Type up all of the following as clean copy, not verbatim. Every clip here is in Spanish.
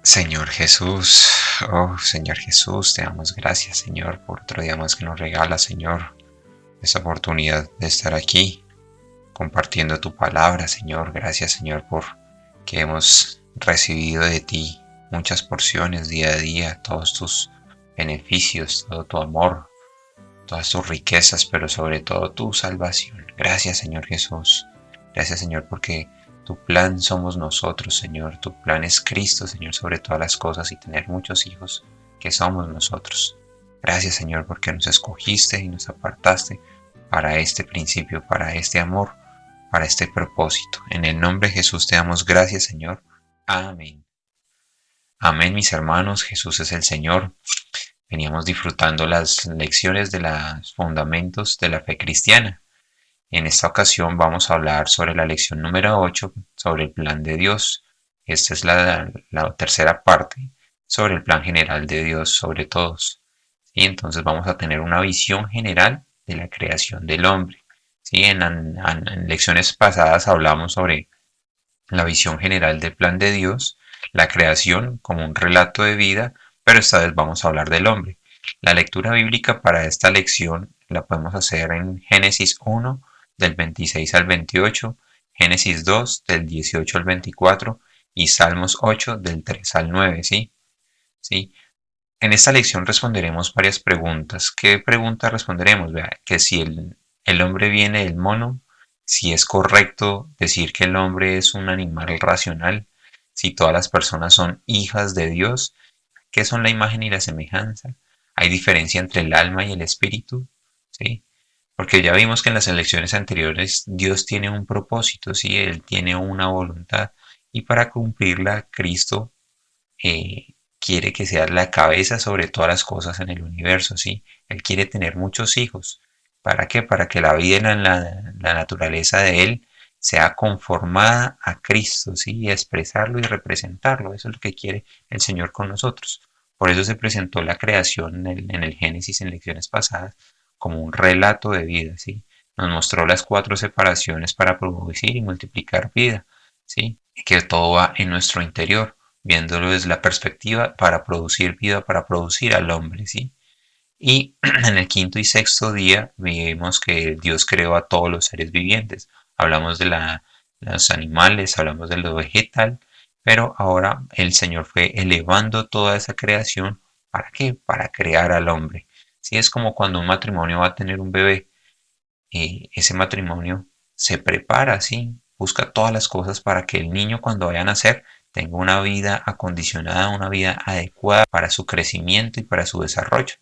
Señor Jesús, oh Señor Jesús, te damos gracias, Señor, por otro día más que nos regala, Señor, esta oportunidad de estar aquí compartiendo tu palabra, Señor. Gracias, Señor, por que hemos recibido de ti muchas porciones día a día, todos tus beneficios, todo tu amor, todas tus riquezas, pero sobre todo tu salvación. Gracias, Señor Jesús. Gracias, Señor, porque tu plan somos nosotros, Señor. Tu plan es Cristo, Señor, sobre todas las cosas y tener muchos hijos que somos nosotros. Gracias, Señor, porque nos escogiste y nos apartaste para este principio, para este amor, para este propósito. En el nombre de Jesús te damos gracias, Señor. Amén. Amén, mis hermanos. Jesús es el Señor. Veníamos disfrutando las lecciones de los fundamentos de la fe cristiana. En esta ocasión vamos a hablar sobre la lección número 8, sobre el plan de Dios. Esta es la tercera parte sobre el plan general de Dios sobre todos. ¿Sí? Entonces vamos a tener una visión general de la creación del hombre. ¿Sí? En lecciones pasadas hablamos sobre la visión general del plan de Dios, la creación como un relato de vida, pero esta vez vamos a hablar del hombre. La lectura bíblica para esta lección la podemos hacer en Génesis 1, del 26 al 28, Génesis 2, del 18 al 24 y Salmos 8, del 3 al 9, ¿sí? ¿Sí? En esta lección responderemos varias preguntas. ¿Qué preguntas responderemos? Vea, que si el hombre viene del mono, si es correcto decir que el hombre es un animal racional, si todas las personas son hijas de Dios, ¿qué son la imagen y la semejanza? ¿Hay diferencia entre el alma y el espíritu? ¿Sí? Porque ya vimos que en las elecciones anteriores Dios tiene un propósito, ¿sí? Él tiene una voluntad y para cumplirla Cristo quiere que sea la cabeza sobre todas las cosas en el universo, ¿sí? Él quiere tener muchos hijos. ¿Para qué? Para que la vida en la naturaleza de Él sea conformada a Cristo, ¿sí? Y expresarlo y representarlo. Eso es lo que quiere el Señor con nosotros. Por eso se presentó la creación en el Génesis en lecciones pasadas como un relato de vida, ¿sí? Nos mostró las cuatro separaciones para producir y multiplicar vida, ¿sí? Que todo va en nuestro interior viéndolo desde la perspectiva para producir vida, para producir al hombre, ¿sí? Y en el quinto y sexto día vimos que Dios creó a todos los seres vivientes. Hablamos de los animales, hablamos de lo vegetal, pero ahora el Señor fue elevando toda esa creación. ¿Para qué? Para crear al hombre. Sí, es como cuando un matrimonio va a tener un bebé. Ese matrimonio se prepara, ¿sí? Busca todas las cosas para que el niño cuando vaya a nacer tenga una vida acondicionada, una vida adecuada para su crecimiento y para su desarrollo.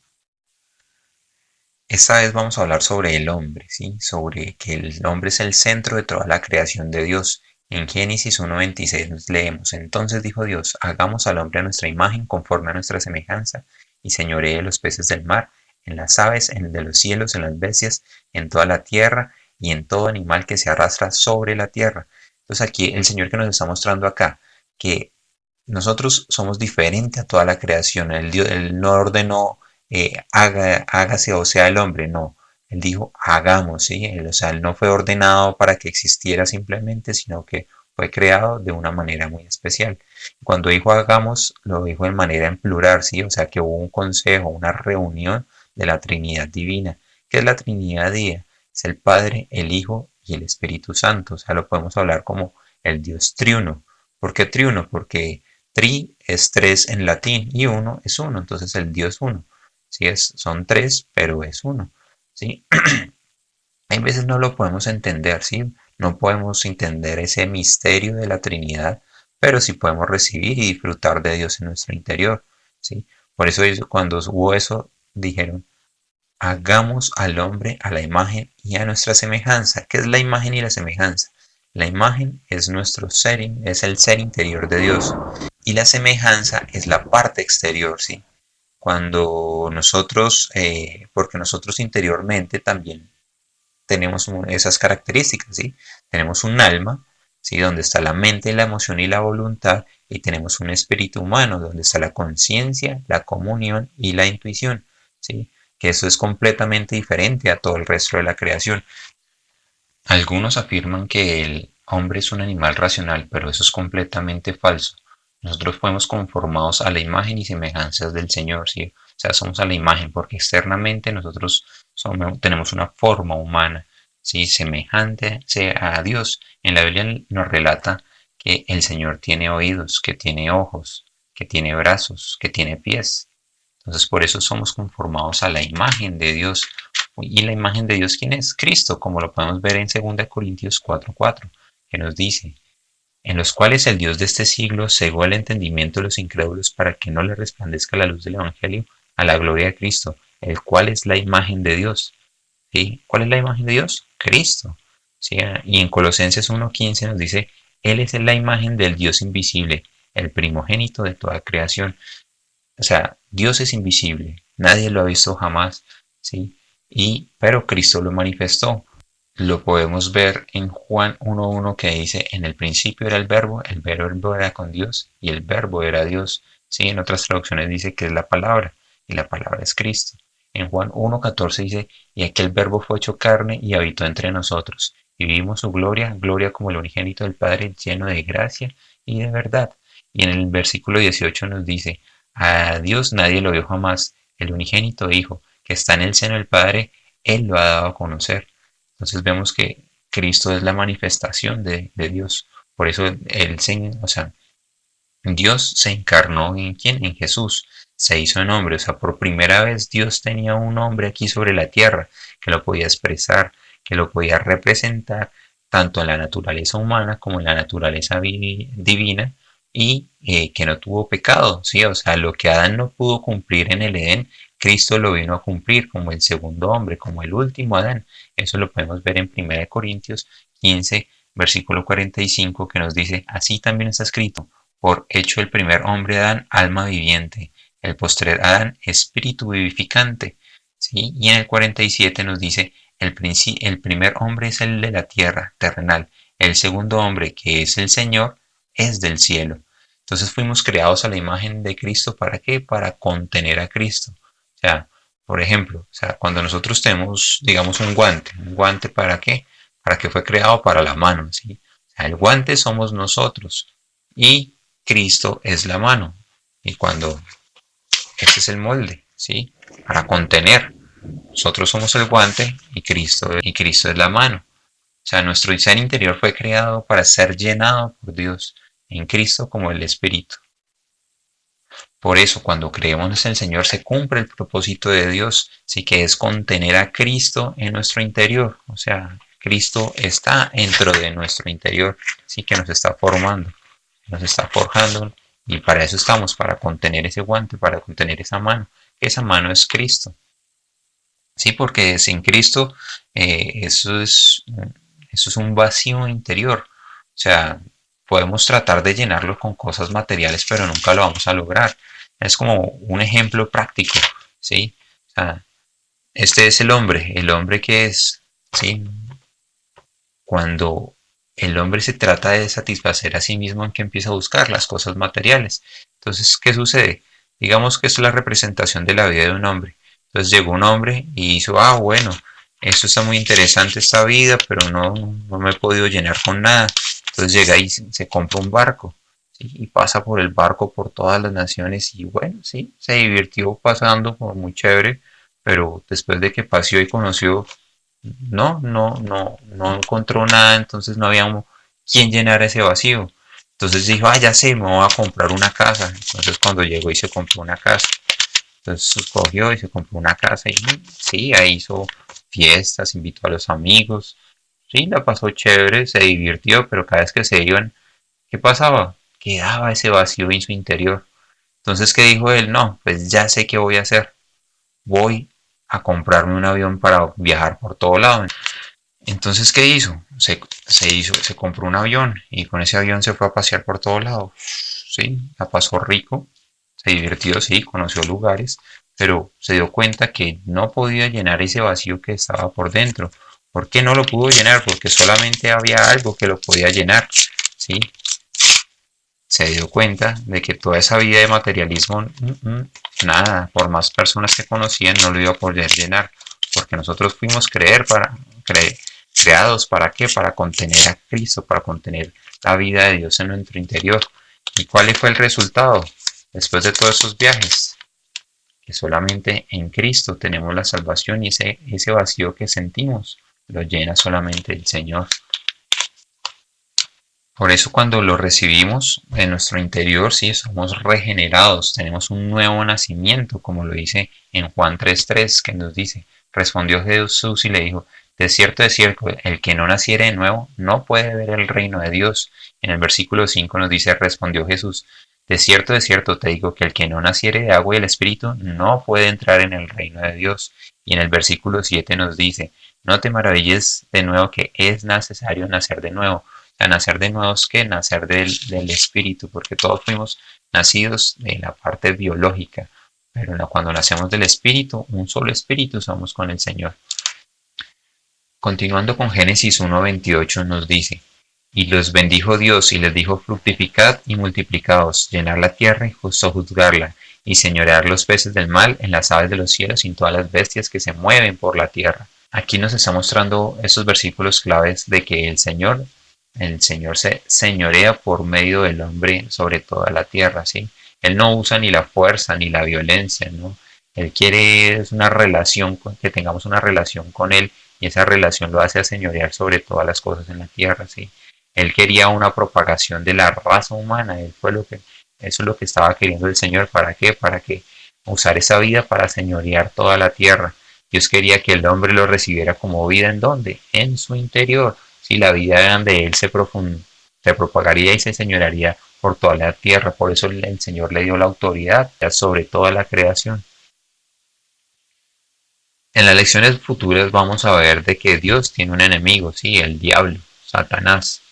Esta vez vamos a hablar sobre el hombre, ¿sí? Sobre que el hombre es el centro de toda la creación de Dios. En Génesis 1:26 leemos, entonces dijo Dios, hagamos al hombre a nuestra imagen conforme a nuestra semejanza y señoree los peces del mar, en las aves, en el de los cielos, en las bestias, en toda la tierra y en todo animal que se arrastra sobre la tierra. Entonces aquí el Señor que nos está mostrando acá que nosotros somos diferentes a toda la creación. Él no ordenó hágase o sea el hombre, no. Él dijo hagamos, ¿sí? O sea, él no fue ordenado para que existiera simplemente, sino que fue creado de una manera muy especial. Cuando dijo hagamos, lo dijo de manera en plural, ¿sí? O sea, que hubo un consejo, una reunión de la Trinidad Divina. ¿Qué es la Trinidad Divina? Es el Padre, el Hijo y el Espíritu Santo. O sea, lo podemos hablar como el Dios triuno. ¿Por qué triuno? Porque tri es tres en latín y uno es uno, entonces el Dios uno. ¿Sí? Son tres, pero es uno. ¿Sí? Hay veces no lo podemos entender, ¿sí? No podemos entender ese misterio de la Trinidad, pero sí podemos recibir y disfrutar de Dios en nuestro interior, ¿sí? Por eso cuando hubo eso, dijeron, hagamos al hombre a la imagen y a nuestra semejanza. ¿Qué es la imagen y la semejanza? La imagen es nuestro ser, es el ser interior de Dios y la semejanza es la parte exterior, ¿sí? Cuando nosotros, porque nosotros interiormente también tenemos esas características, ¿sí? Tenemos un alma, ¿sí? Donde está la mente, la emoción y la voluntad, y tenemos un espíritu humano, donde está la conciencia, la comunión y la intuición, ¿sí? Que eso es completamente diferente a todo el resto de la creación. Algunos afirman que el hombre es un animal racional, pero eso es completamente falso. Nosotros fuimos conformados a la imagen y semejanzas del Señor, ¿sí? O sea, somos a la imagen porque externamente nosotros tenemos una forma humana, ¿sí? Semejante a Dios. En la Biblia nos relata que el Señor tiene oídos, que tiene ojos, que tiene brazos, que tiene pies. Entonces, por eso somos conformados a la imagen de Dios. ¿Y la imagen de Dios quién es? Cristo, como lo podemos ver en 2 Corintios 4:4, que nos dice, en los cuales el Dios de este siglo cegó el entendimiento de los incrédulos para que no les resplandezca la luz del Evangelio a la gloria de Cristo, el cual es la imagen de Dios. ¿Sí? ¿Cuál es la imagen de Dios? Cristo. ¿Sí? Y en Colosenses 1:15 nos dice, Él es la imagen del Dios invisible, el primogénito de toda creación. O sea, Dios es invisible, nadie lo ha visto jamás, ¿sí? Pero Cristo lo manifestó. Lo podemos ver en Juan 1:1 que dice, en el principio era el verbo era con Dios y el verbo era Dios. ¿Sí? En otras traducciones dice que es la palabra y la palabra es Cristo. En Juan 1:14 dice, y aquel verbo fue hecho carne y habitó entre nosotros. Y vimos su gloria, gloria como el unigénito del Padre, lleno de gracia y de verdad. Y en el versículo 18 nos dice, a Dios nadie lo vio jamás, el unigénito Hijo, que está en el seno del Padre, Él lo ha dado a conocer. Entonces vemos que Cristo es la manifestación de Dios. Por eso o sea, Dios se encarnó en quién? En Jesús. Se hizo en hombre. O sea, por primera vez Dios tenía un hombre aquí sobre la tierra que lo podía expresar, que lo podía representar tanto en la naturaleza humana como en la naturaleza divina y que no tuvo pecado, ¿sí? O sea, lo que Adán no pudo cumplir en el Edén, Cristo lo vino a cumplir como el segundo hombre, como el último Adán. Eso lo podemos ver en 1 Corintios 15, versículo 45, que nos dice, así también está escrito, por hecho el primer hombre Adán, alma viviente, el postrer Adán, espíritu vivificante. ¿Sí? Y en el 47 nos dice, el primer hombre es el de la tierra, terrenal, el segundo hombre, que es el Señor, es del cielo. Entonces fuimos creados a la imagen de Cristo, ¿para qué? Para contener a Cristo. O sea, por ejemplo, o sea, cuando nosotros tenemos, digamos, un guante ¿para qué? Para que fue creado para la mano, ¿sí? O sea, el guante somos nosotros y Cristo es la mano. Y cuando este es el molde, ¿sí? Para contener. Nosotros somos el guante y Cristo es la mano. O sea, nuestro ser interior fue creado para ser llenado por Dios en Cristo como el Espíritu. Por eso, cuando creemos en el Señor, se cumple el propósito de Dios, sí que es contener a Cristo en nuestro interior. O sea, Cristo está dentro de nuestro interior, sí que nos está formando, nos está forjando, y para eso estamos, para contener ese guante, para contener esa mano. Esa mano es Cristo. Sí, porque sin Cristo eso es un vacío interior. O sea, podemos tratar de llenarlo con cosas materiales, pero nunca lo vamos a lograr. Es como un ejemplo práctico, ¿sí? O sea, este es el hombre que es, ¿sí? Cuando el hombre se trata de satisfacer a sí mismo, en que empieza a buscar las cosas materiales. Entonces, ¿qué sucede? Digamos que es la representación de la vida de un hombre. Entonces llegó un hombre y hizo, bueno, esto está muy interesante esta vida, pero no me he podido llenar con nada. Entonces llega y se compra un barco, ¿sí? Y pasa por el barco por todas las naciones y bueno, sí, se divirtió pasando, muy chévere, pero después de que paseó y conoció, no encontró nada, entonces no había quien llenara ese vacío. Entonces dijo, ya sé, me voy a comprar una casa. Entonces cuando llegó y se compró una casa, entonces cogió y se compró una casa y sí, ahí hizo fiestas, invitó a los amigos, sí, la pasó chévere, se divirtió, pero cada vez que se iban, ¿qué pasaba? Quedaba ese vacío en su interior. Entonces, ¿qué dijo él? No, pues ya sé qué voy a hacer. Voy a comprarme un avión para viajar por todo lado. Entonces, ¿qué hizo? Se compró un avión y con ese avión se fue a pasear por todo lado. Sí, la pasó rico, se divirtió, sí, conoció lugares, pero se dio cuenta que no podía llenar ese vacío que estaba por dentro. ¿Por qué no lo pudo llenar? Porque solamente había algo que lo podía llenar, sí. Se dio cuenta de que toda esa vida de materialismo, nada, por más personas que conocían, no lo iba a poder llenar, porque nosotros fuimos creados para qué, para contener a Cristo, para contener la vida de Dios en nuestro interior. ¿Y cuál fue el resultado después de todos esos viajes? Que solamente en Cristo tenemos la salvación y ese vacío que sentimos lo llena solamente el Señor. Por eso cuando lo recibimos en nuestro interior, sí, somos regenerados, tenemos un nuevo nacimiento, como lo dice en Juan 3:3, que nos dice, respondió Jesús y le dijo, de cierto, el que no naciere de nuevo no puede ver el reino de Dios. En el versículo 5 nos dice, respondió Jesús, de cierto te digo que el que no naciere de agua y el Espíritu no puede entrar en el reino de Dios. Y en el versículo 7 nos dice, no te maravilles de nuevo que es necesario nacer de nuevo. A nacer de nuevo es que nacer del espíritu, porque todos fuimos nacidos de la parte biológica, pero cuando nacemos del espíritu, un solo espíritu somos con el Señor. Continuando con Génesis 1:28 nos dice, y los bendijo Dios y les dijo, fructificad y multiplicaos, llenar la tierra y sojuzgarla, y señorear los peces del mar, en las aves de los cielos y en todas las bestias que se mueven por la tierra. Aquí nos está mostrando estos versículos claves de que el Señor se señorea por medio del hombre sobre toda la tierra, ¿sí? Él no usa ni la fuerza ni la violencia, ¿no? Él quiere es una relación, que tengamos una relación con Él y esa relación lo hace a señorear sobre todas las cosas en la tierra, ¿sí? Él quería una propagación de la raza humana, eso es lo que estaba queriendo el Señor. ¿Para qué? Para que usar esa vida para señorear toda la tierra. Dios quería que el hombre lo recibiera como vida ¿en dónde? En su interior. Si la vida de él se propagaría y se señoraría por toda la tierra. Por eso el Señor le dio la autoridad sobre toda la creación. En las lecciones futuras vamos a ver de que Dios tiene un enemigo, sí, el diablo, Satanás,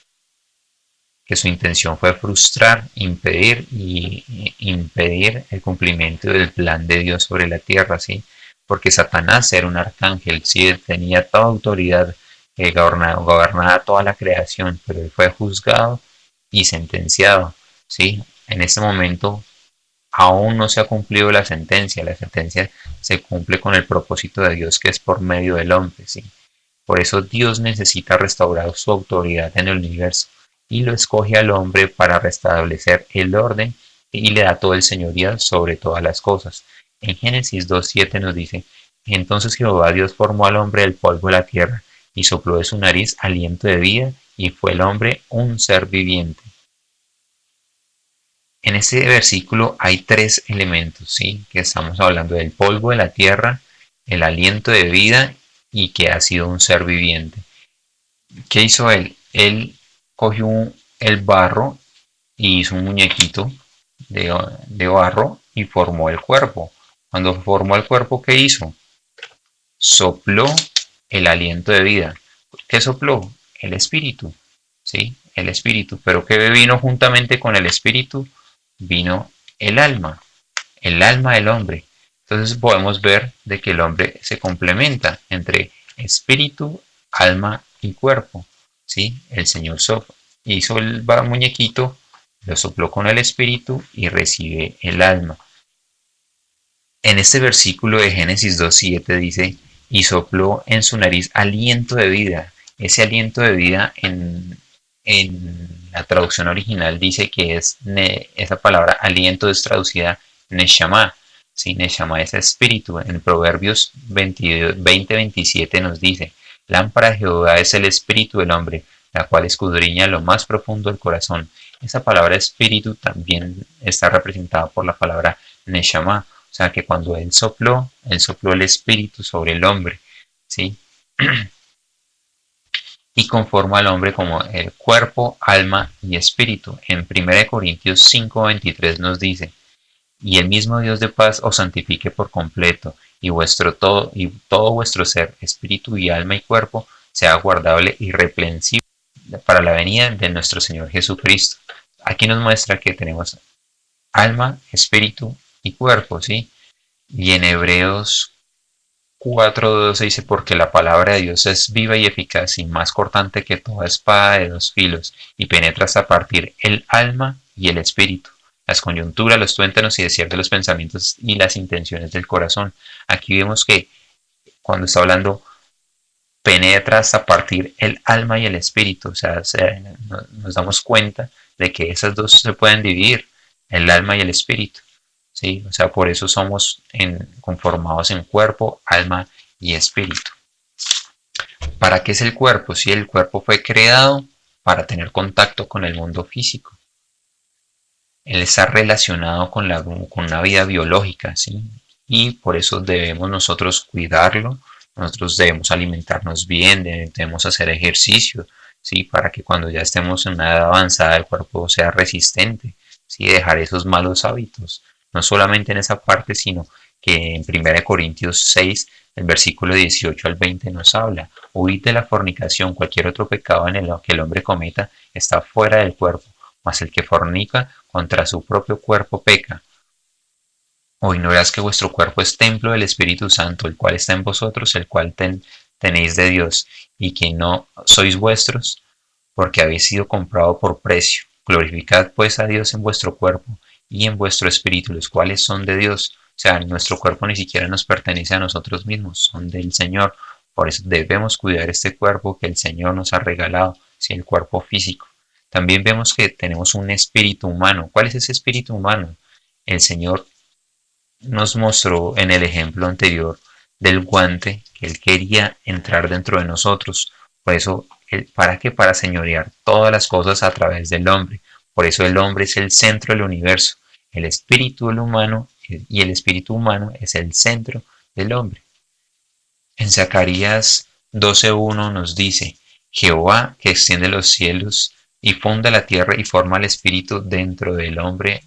que su intención fue frustrar, impedir el cumplimiento del plan de Dios sobre la tierra, sí, porque Satanás era un arcángel, sí, él tenía toda autoridad, gobernaba toda la creación, pero él fue juzgado y sentenciado, sí. En este momento aún no se ha cumplido la sentencia se cumple con el propósito de Dios que es por medio del hombre, ¿sí? Por eso Dios necesita restaurar su autoridad en el universo y lo escoge al hombre para restablecer el orden y le da todo el señorío sobre todas las cosas. En Génesis 2:7 nos dice, entonces Jehová Dios formó al hombre del polvo de la tierra y sopló de su nariz aliento de vida y fue el hombre un ser viviente. En este versículo hay tres elementos, ¿sí? Que estamos hablando del polvo de la tierra, el aliento de vida y que ha sido un ser viviente. ¿Qué hizo él? Él cogió el barro y hizo un muñequito de barro y formó el cuerpo. Cuando formó el cuerpo, ¿qué hizo? Sopló el aliento de vida. ¿Qué sopló? El espíritu, ¿sí? El espíritu. Pero ¿qué vino juntamente con el espíritu? Vino el alma del hombre. Entonces podemos ver de que el hombre se complementa entre espíritu, alma y cuerpo. ¿Sí? El Señor hizo el muñequito, lo sopló con el espíritu y recibe el alma. En este versículo de Génesis 2:7 dice, y sopló en su nariz aliento de vida. Ese aliento de vida en la traducción original dice que esa palabra aliento es traducida neshama. Sí, neshama es espíritu. En Proverbios 20:27 nos dice, lámpara de Jehová es el espíritu del hombre, la cual escudriña lo más profundo del corazón. Esa palabra espíritu también está representada por la palabra neshama. O sea que cuando él sopló el espíritu sobre el hombre, ¿sí? Y conforma al hombre como el cuerpo, alma y espíritu. En 1 Corintios 5:23 nos dice, y el mismo Dios de paz os santifique por completo, y todo vuestro ser, espíritu y alma y cuerpo, sea guardable y irreprensible para la venida de nuestro Señor Jesucristo. Aquí nos muestra que tenemos alma, espíritu y cuerpo, ¿sí? Y en Hebreos 4:12 dice, porque la palabra de Dios es viva y eficaz y más cortante que toda espada de dos filos, y penetra hasta partir el alma y el espíritu, las coyunturas, los tuétanos y discierne los pensamientos y las intenciones del corazón. Aquí vemos que cuando está hablando penetra hasta partir el alma y el espíritu. O sea, nos damos cuenta de que esas dos se pueden dividir, el alma y el espíritu. ¿Sí? O sea, por eso somos conformados en cuerpo, alma y espíritu. ¿Para qué es el cuerpo? Si el cuerpo fue creado para tener contacto con el mundo físico. Él está relacionado con una vida biológica, ¿sí? Y por eso debemos nosotros cuidarlo, nosotros debemos alimentarnos bien, debemos hacer ejercicio, ¿sí? Para que cuando ya estemos en una edad avanzada el cuerpo sea resistente, ¿sí? Dejar esos malos hábitos, no solamente en esa parte, sino que en 1 Corintios 6, el versículo 18 al 20 nos habla, huid de la fornicación, cualquier otro pecado en el que el hombre cometa está fuera del cuerpo, mas el que fornica contra su propio cuerpo peca. ¿O ignoráis que vuestro cuerpo es templo del Espíritu Santo, el cual está en vosotros, el cual tenéis de Dios, y que no sois vuestros, porque habéis sido comprado por precio? Glorificad pues a Dios en vuestro cuerpo y en vuestro espíritu, los cuales son de Dios. O sea, nuestro cuerpo ni siquiera nos pertenece a nosotros mismos, son del Señor. Por eso debemos cuidar este cuerpo que el Señor nos ha regalado, ¿sí? El cuerpo físico. También vemos que tenemos un espíritu humano. ¿Cuál es ese espíritu humano? El Señor nos mostró en el ejemplo anterior del guante que Él quería entrar dentro de nosotros. Por eso, ¿para qué? Para señorear todas las cosas a través del hombre. Por eso el hombre es el centro del universo. El espíritu del humano y el espíritu humano es el centro del hombre. En Zacarías 12:1 nos dice, Jehová que extiende los cielos y funda la tierra y forma el espíritu dentro del hombre,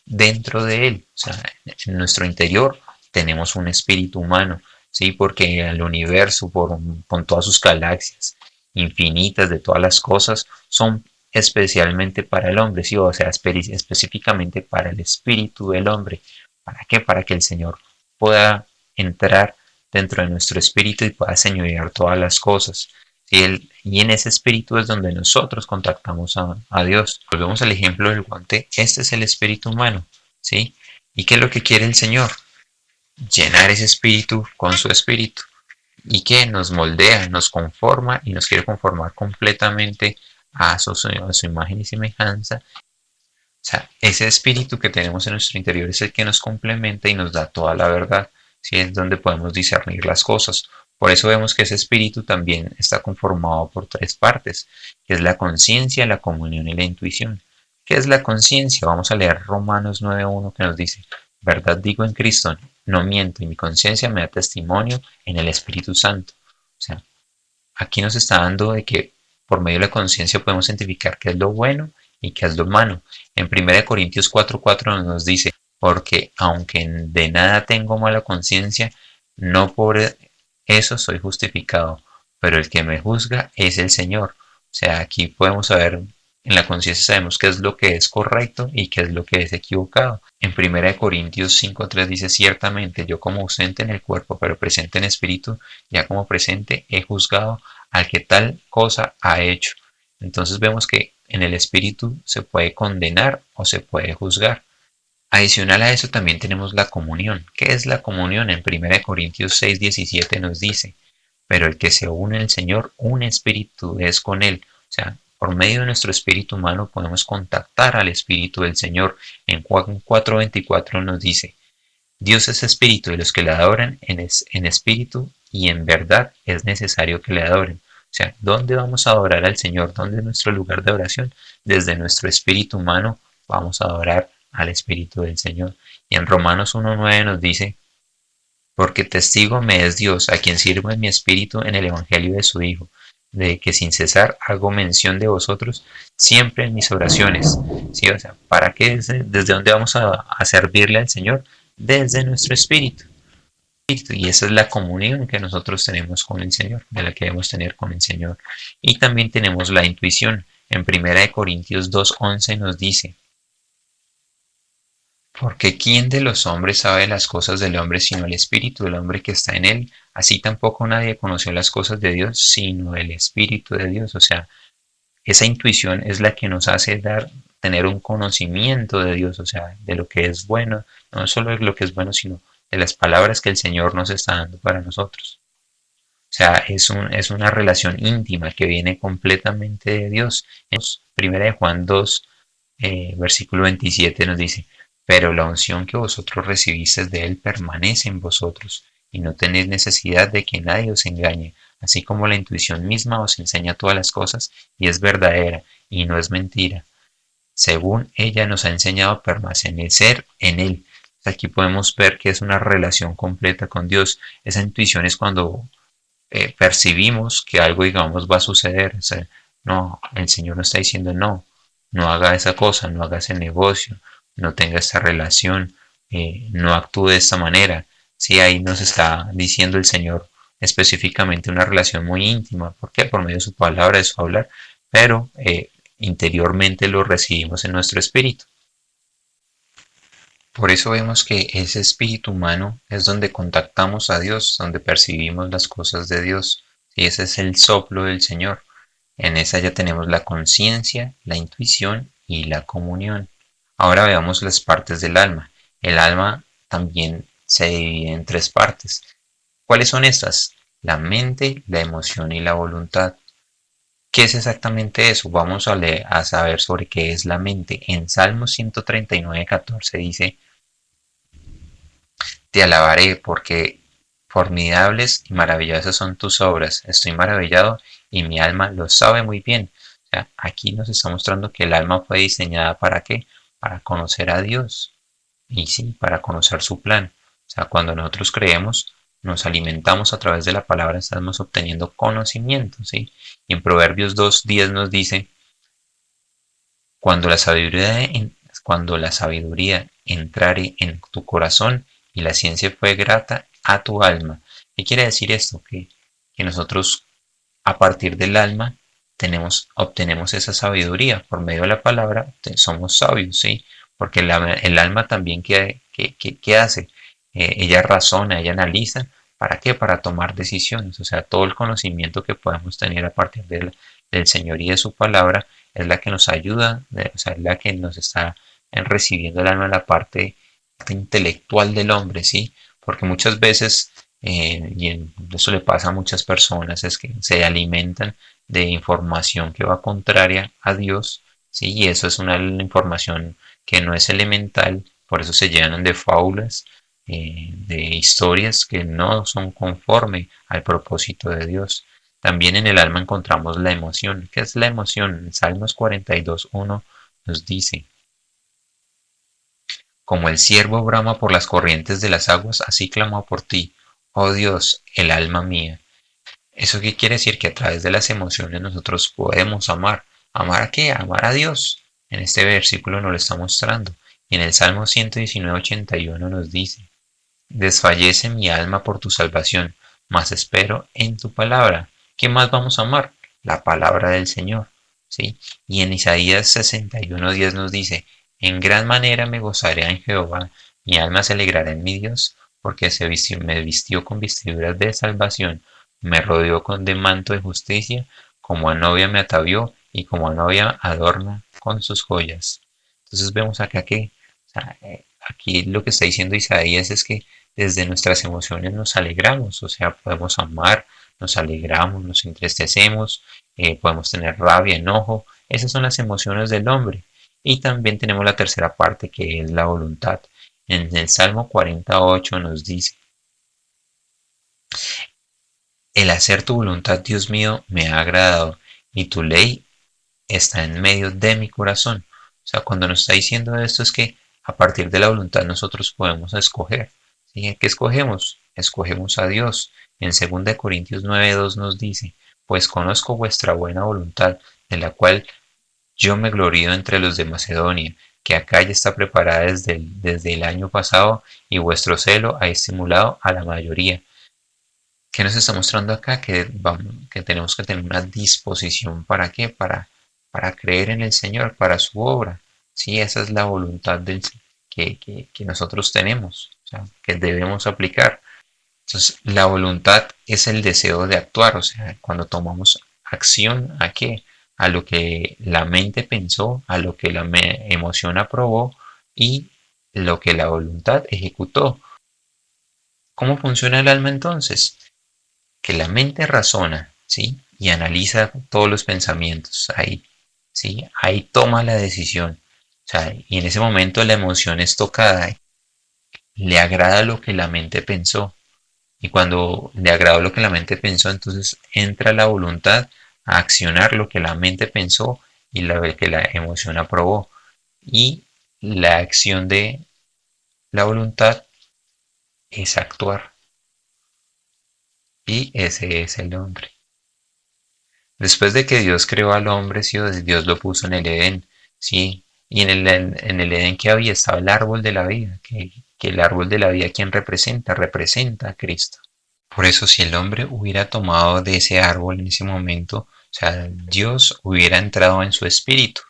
dentro de él. O sea, en nuestro interior tenemos un espíritu humano, ¿sí? Porque el universo, con todas sus galaxias infinitas de todas las cosas, son especialmente para el hombre, ¿sí? O sea, específicamente para el espíritu del hombre. ¿Para qué? Para que el Señor pueda entrar dentro de nuestro espíritu y pueda señorear todas las cosas. ¿Sí? Y en ese espíritu es donde nosotros contactamos a Dios. Volvemos al ejemplo del guante. Este es el espíritu humano. ¿Sí? ¿Y qué es lo que quiere el Señor? Llenar ese espíritu con su espíritu. ¿Y que nos moldea, nos conforma y nos quiere conformar completamente a su imagen y semejanza? O sea, ese espíritu que tenemos en nuestro interior es el que nos complementa y nos da toda la verdad. ¿Sí? Es donde podemos discernir las cosas. Por eso vemos que ese espíritu también está conformado por tres partes, que es la conciencia, la comunión y la intuición. ¿Qué es la conciencia? Vamos a leer Romanos 9:1 que nos dice, verdad digo en Cristo, no miento y mi conciencia me da testimonio en el Espíritu Santo. O sea, aquí nos está dando de que por medio de la conciencia podemos identificar qué es lo bueno y qué es lo malo. En 1 Corintios 4:4 nos dice, porque aunque de nada tengo mala conciencia, no por eso soy justificado, pero el que me juzga es el Señor. O sea, aquí podemos saber, en la conciencia sabemos qué es lo que es correcto y qué es lo que es equivocado. En 1 Corintios 5:3 dice, ciertamente yo como ausente en el cuerpo, pero presente en espíritu, ya como presente he juzgado al que tal cosa ha hecho. Entonces vemos que en el espíritu se puede condenar o se puede juzgar. Adicional a eso también tenemos la comunión. ¿Qué es la comunión? En 1 Corintios 6:17 nos dice, pero el que se une al Señor, un espíritu es con él. O sea, por medio de nuestro espíritu humano podemos contactar al espíritu del Señor. En Juan 4:24 nos dice, Dios es espíritu y los que le adoran en espíritu y en verdad es necesario que le adoren. O sea, ¿dónde vamos a adorar al Señor? ¿Dónde es nuestro lugar de oración? Desde nuestro espíritu humano vamos a adorar al Espíritu del Señor. Y en Romanos 1:9 nos dice, porque testigo me es Dios, a quien sirvo en mi espíritu en el Evangelio de su Hijo, de que sin cesar hago mención de vosotros siempre en mis oraciones. ¿Sí? O sea, ¿para qué? ¿Desde dónde vamos a servirle al Señor? Desde nuestro espíritu. Y esa es la comunión que nosotros tenemos con el Señor, de la que debemos tener con el Señor. Y también tenemos la intuición. En 1 Corintios 2:11 nos dice, porque ¿quién de los hombres sabe las cosas del hombre sino el espíritu del hombre que está en él? Así tampoco nadie conoció las cosas de Dios sino el espíritu de Dios. O sea, esa intuición es la que nos hace tener un conocimiento de Dios, o sea, de lo que es bueno, no solo de lo que es bueno, sino de las palabras que el Señor nos está dando para nosotros. sea, es una relación íntima que viene completamente de Dios. En Primera de Juan 2, versículo 27 nos dice, pero la unción que vosotros recibisteis de Él permanece en vosotros, y no tenéis necesidad de que nadie os engañe, así como la intuición misma os enseña todas las cosas, y es verdadera, y no es mentira. Según ella nos ha enseñado a permanecer en Él. Aquí podemos ver que es una relación completa con Dios. Esa intuición es cuando percibimos que algo, digamos, va a suceder. O sea, no, el Señor nos está diciendo no, no haga esa cosa, no haga ese negocio, no tenga esta relación, no actúe de esta manera. Sí, ahí nos está diciendo el Señor específicamente una relación muy íntima. ¿Por qué? Por medio de su palabra, de su hablar, pero interiormente lo recibimos en nuestro espíritu. Por eso vemos que ese espíritu humano es donde contactamos a Dios, donde percibimos las cosas de Dios. Y ese es el soplo del Señor. En esa ya tenemos la conciencia, la intuición y la comunión. Ahora veamos las partes del alma. El alma también se divide en tres partes. ¿Cuáles son estas? La mente, la emoción y la voluntad. ¿Qué es exactamente eso? Vamos a saber sobre qué es la mente. En Salmo 139:14 dice, te alabaré porque formidables y maravillosas son tus obras. Estoy maravillado y mi alma lo sabe muy bien. O sea, aquí nos está mostrando que el alma fue diseñada ¿para qué? Para conocer a Dios. Y sí, para conocer su plan. O sea, cuando nosotros creemos, nos alimentamos a través de la palabra, estamos obteniendo conocimiento, ¿sí? Y en Proverbios 2:10 nos dice, cuando la sabiduría, cuando la sabiduría entrare en tu corazón y la ciencia fue grata a tu alma. ¿Qué quiere decir esto? Que nosotros a partir del alma obtenemos esa sabiduría. Por medio de la palabra somos sabios, ¿sí? Porque el alma también, ¿qué hace? Ella razona, ella analiza. ¿Para qué? Para tomar decisiones. O sea, todo el conocimiento que podamos tener a partir del Señor y de su palabra es la que nos ayuda, o sea, es la que nos está recibiendo el alma en la parte intelectual del hombre, ¿sí? Porque muchas veces eso le pasa a muchas personas, es que se alimentan de información que va contraria a Dios, ¿sí? Y eso es una información que no es elemental, por eso se llenan de fábulas, de historias que no son conforme al propósito de Dios. También en el alma encontramos la emoción. ¿Qué es la emoción? En Salmos 42:1 nos dice, como el ciervo brama por las corrientes de las aguas, así clamo por ti, oh Dios, el alma mía. ¿Eso qué quiere decir? Que a través de las emociones nosotros podemos amar. ¿Amar a qué? Amar a Dios. En este versículo nos lo está mostrando. Y en el Salmo 119:81 nos dice, desfallece mi alma por tu salvación, mas espero en tu palabra. ¿Qué más vamos a amar? La palabra del Señor. ¿Sí? Y en Isaías 61:10 nos dice, en gran manera me gozaré en Jehová, mi alma se alegrará en mi Dios, porque me vistió con vestiduras de salvación, me rodeó con de manto de justicia, como a novia me atavió y como a novia adorna con sus joyas. Entonces vemos acá que, o sea, aquí lo que está diciendo Isaías es que desde nuestras emociones nos alegramos, o sea, podemos amar, nos alegramos, nos entristecemos, podemos tener rabia, enojo, esas son las emociones del hombre. Y también tenemos la tercera parte que es la voluntad. En el Salmo 48 nos dice, el hacer tu voluntad, Dios mío, me ha agradado y tu ley está en medio de mi corazón. O sea, cuando nos está diciendo esto es que a partir de la voluntad nosotros podemos escoger. ¿Sí? ¿Qué escogemos? Escogemos a Dios. En 2 Corintios 9:2 nos dice, pues conozco vuestra buena voluntad, de la cual yo me glorío entre los de Macedonia, que acá ya está preparada desde el año pasado y vuestro celo ha estimulado a la mayoría. ¿Qué nos está mostrando acá? Que tenemos que tener una disposición para qué, para creer en el Señor, para su obra. Sí, esa es la voluntad que nosotros tenemos, o sea, que debemos aplicar. Entonces, la voluntad es el deseo de actuar, o sea, cuando tomamos acción, ¿a qué? A lo que la mente pensó, a lo que la emoción aprobó y lo que la voluntad ejecutó. ¿Cómo funciona el alma entonces? que la mente razona, ¿sí? Y analiza todos los pensamientos, ahí, ¿sí? Ahí toma la decisión. O sea, y en ese momento la emoción es tocada, le agrada lo que la mente pensó. Y cuando le agradó lo que la mente pensó, entonces entra la voluntad a accionar lo que la mente pensó y lo que la emoción aprobó. Y la acción de la voluntad es actuar. Y ese es el hombre. Después de que Dios creó al hombre, ¿sí? Dios lo puso en el Edén, ¿sí? Y en el Edén que había estaba el árbol de la vida, que el árbol de la vida, ¿quién representa? Representa a Cristo. Por eso si el hombre hubiera tomado de ese árbol en ese momento, o sea, Dios hubiera entrado en su espíritu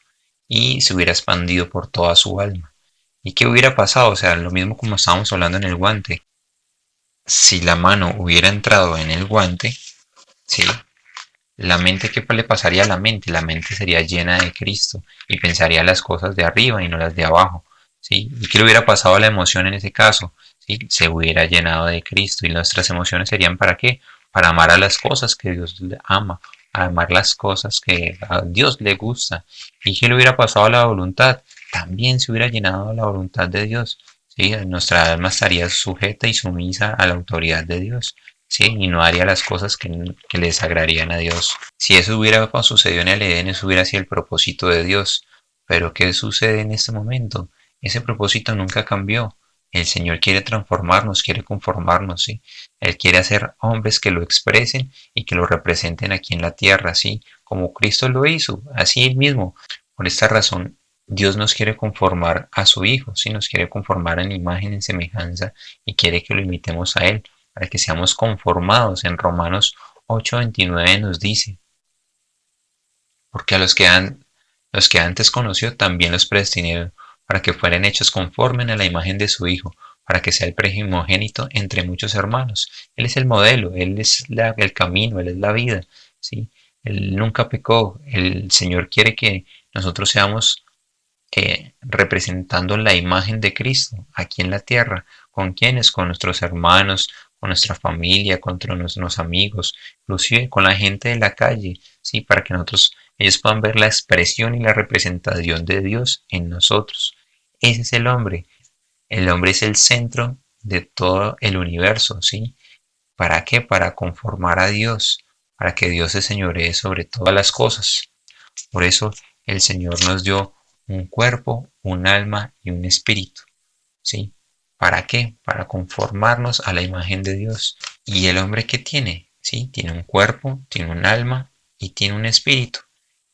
y se hubiera expandido por toda su alma. ¿Y qué hubiera pasado? O sea, lo mismo como estábamos hablando en el guante. Si la mano hubiera entrado en el guante, ¿sí? La mente, ¿qué le pasaría a la mente? La mente sería llena de Cristo y pensaría las cosas de arriba y no las de abajo, ¿sí? ¿Y qué le hubiera pasado a la emoción en ese caso? ¿Sí? Se hubiera llenado de Cristo y nuestras emociones serían ¿para qué? Para amar a las cosas que Dios ama, a amar las cosas que a Dios le gusta. ¿Y qué le hubiera pasado a la voluntad? También se hubiera llenado la voluntad de Dios, ¿sí? Nuestra alma estaría sujeta y sumisa a la autoridad de Dios. Sí, y no haría las cosas que les agradarían a Dios. Si eso hubiera sucedido en el Edén, eso hubiera sido el propósito de Dios. Pero ¿qué sucede en este momento? Ese propósito nunca cambió. El Señor quiere transformarnos, quiere conformarnos, ¿sí? Él quiere hacer hombres que lo expresen y que lo representen aquí en la tierra, ¿sí? Como Cristo lo hizo, así mismo. Por esta razón, Dios nos quiere conformar a su Hijo, ¿sí? Nos quiere conformar en imagen, en semejanza y quiere que lo imitemos a Él para que seamos conformados. En Romanos 8:29 nos dice, porque a los que antes conoció también los predestinó para que fueran hechos conforme a la imagen de su Hijo, para que sea el primogénito entre muchos hermanos. Él es el modelo, Él es el camino, Él es la vida, ¿sí? Él nunca pecó, el Señor quiere que nosotros seamos representando la imagen de Cristo aquí en la tierra. ¿Con quiénes? Con nuestros hermanos, con nuestra familia, con nuestros amigos, inclusive con la gente de la calle, ¿sí? Para que ellos puedan ver la expresión y la representación de Dios en nosotros. Ese es el hombre. El hombre es el centro de todo el universo, ¿sí? ¿Para qué? Para conformar a Dios, para que Dios se señoree sobre todas las cosas. Por eso el Señor nos dio un cuerpo, un alma y un espíritu, ¿sí? ¿Para qué? Para conformarnos a la imagen de Dios. ¿Y el hombre qué tiene? ¿Sí? Tiene un cuerpo, tiene un alma y tiene un espíritu.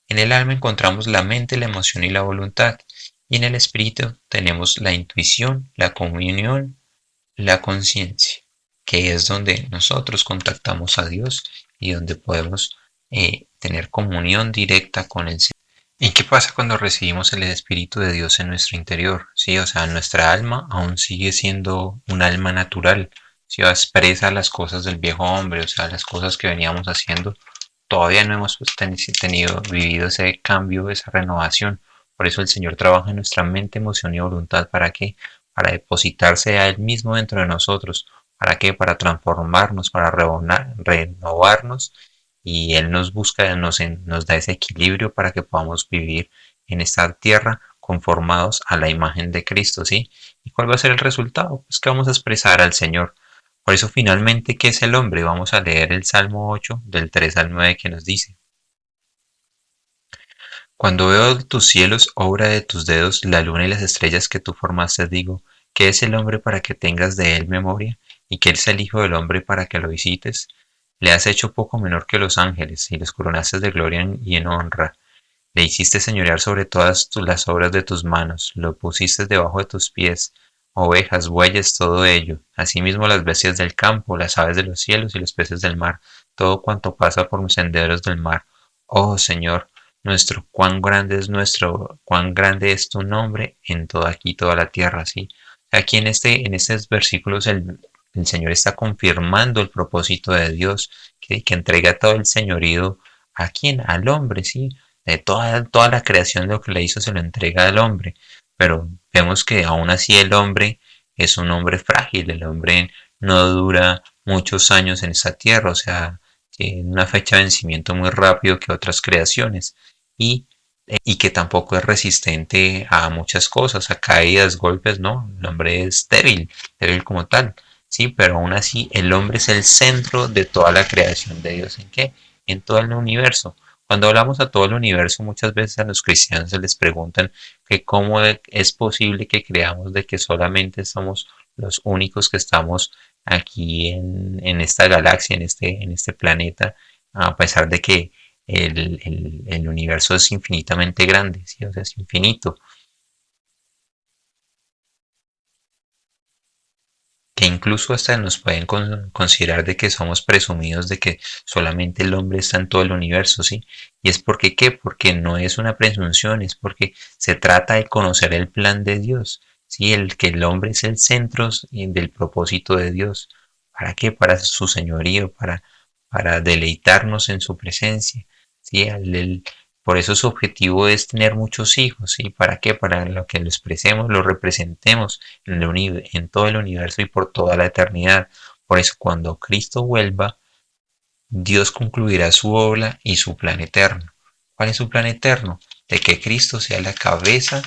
En el alma encontramos la mente, la emoción y la voluntad. Y en el espíritu tenemos la intuición, la comunión, la conciencia, que es donde nosotros contactamos a Dios y donde podemos tener comunión directa con el Señor. ¿Y qué pasa cuando recibimos el Espíritu de Dios en nuestro interior? Sí, o sea, nuestra alma aún sigue siendo un alma natural, si expresa las cosas del viejo hombre, o sea, las cosas que veníamos haciendo. Todavía no hemos vivido ese cambio, esa renovación. Por eso el Señor trabaja en nuestra mente, emoción y voluntad. ¿Para qué? Para depositarse a Él mismo dentro de nosotros. ¿Para qué? Para transformarnos, para renovarnos y Él nos busca, nos da ese equilibrio para que podamos vivir en esta tierra conformados a la imagen de Cristo, ¿sí? ¿Y cuál va a ser el resultado? Pues que vamos a expresar al Señor. Por eso finalmente, ¿qué es el hombre? Vamos a leer el Salmo 8 del 3 al 9 que nos dice, cuando veo tus cielos, obra de tus dedos, la luna y las estrellas que tú formaste, digo, ¿qué es el hombre para que tengas de él memoria? ¿Y qué es el Hijo del hombre para que lo visites? Le has hecho poco menor que los ángeles, y los coronaste de gloria y en honra. Le hiciste señorear sobre todas las obras de tus manos, lo pusiste debajo de tus pies, ovejas, bueyes, todo ello, asimismo las bestias del campo, las aves de los cielos y los peces del mar, todo cuanto pasa por los senderos del mar. Oh Señor, cuán grande es tu nombre en toda aquí, toda la tierra, ¿sí? Aquí en estos versículos el Señor está confirmando el propósito de Dios, que entrega todo el señorío a quién, al hombre, ¿sí? De toda la creación de lo que le hizo se lo entrega al hombre, pero vemos que aún así el hombre es un hombre frágil, el hombre no dura muchos años en esta tierra, o sea, tiene una fecha de vencimiento muy rápido que otras creaciones y, y que tampoco es resistente a muchas cosas, a caídas, golpes, no, el hombre es débil, débil como tal, sí, pero aún así el hombre es el centro de toda la creación de Dios. ¿En qué? En todo el universo. Cuando hablamos a todo el universo, muchas veces a los cristianos se les preguntan que cómo es posible que creamos de que solamente somos los únicos que estamos aquí en esta galaxia, en este planeta, a pesar de que el universo es infinitamente grande, ¿sí? O sea, es infinito. Que incluso hasta nos pueden considerar de que somos presumidos de que solamente el hombre está en todo el universo, ¿sí? Y es porque, ¿qué? Porque no es una presunción, es porque se trata de conocer el plan de Dios, ¿sí? El que el hombre es el centro del propósito de Dios. ¿Para qué? Para su señorío, para deleitarnos en su presencia, ¿sí? Por eso su objetivo es tener muchos hijos, ¿sí? ¿Para qué? Para lo que lo expresemos, lo representemos en todo el universo y por toda la eternidad. Por eso cuando Cristo vuelva, Dios concluirá su obra y su plan eterno. ¿Cuál es su plan eterno? De que Cristo sea la cabeza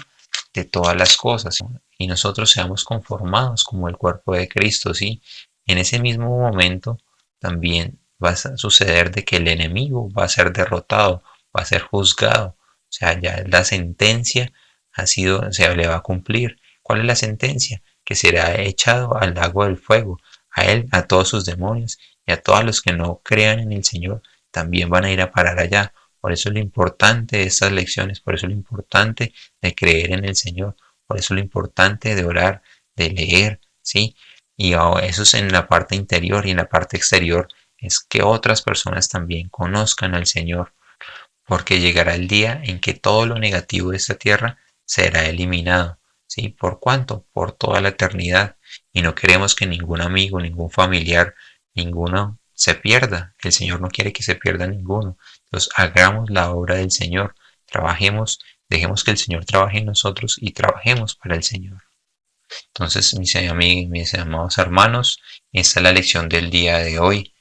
de todas las cosas y nosotros seamos conformados como el cuerpo de Cristo, ¿sí? En ese mismo momento también va a suceder de que el enemigo va a ser derrotado, va a ser juzgado, o sea, ya la sentencia se le va a cumplir. ¿Cuál es la sentencia? Que será echado al lago del fuego, a él, a todos sus demonios y a todos los que no crean en el Señor también van a ir a parar allá. Por eso es lo importante de estas lecciones, por eso es lo importante de creer en el Señor, por eso es lo importante de orar, de leer, ¿sí? Y eso es en la parte interior y en la parte exterior es que otras personas también conozcan al Señor, porque llegará el día en que todo lo negativo de esta tierra será eliminado, ¿sí? ¿Por cuánto? Por toda la eternidad. Y no queremos que ningún amigo, ningún familiar, ninguno se pierda. El Señor no quiere que se pierda ninguno. Entonces hagamos la obra del Señor, trabajemos, dejemos que el Señor trabaje en nosotros y trabajemos para el Señor. Entonces, mis amados hermanos, esta es la lección del día de hoy.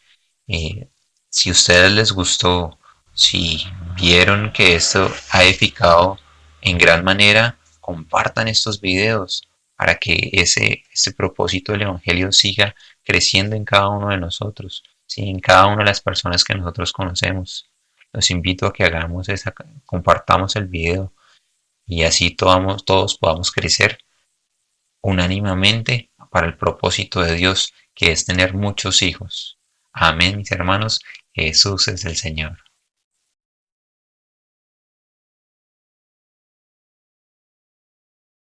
Si a ustedes les gustó, si vieron que esto ha edificado en gran manera, compartan estos videos para que ese propósito del Evangelio siga creciendo en cada uno de nosotros, ¿sí? En cada una de las personas que nosotros conocemos. Los invito a que compartamos el video y así todos podamos crecer unánimemente para el propósito de Dios, que es tener muchos hijos. Amén, mis hermanos. Jesús es el Señor.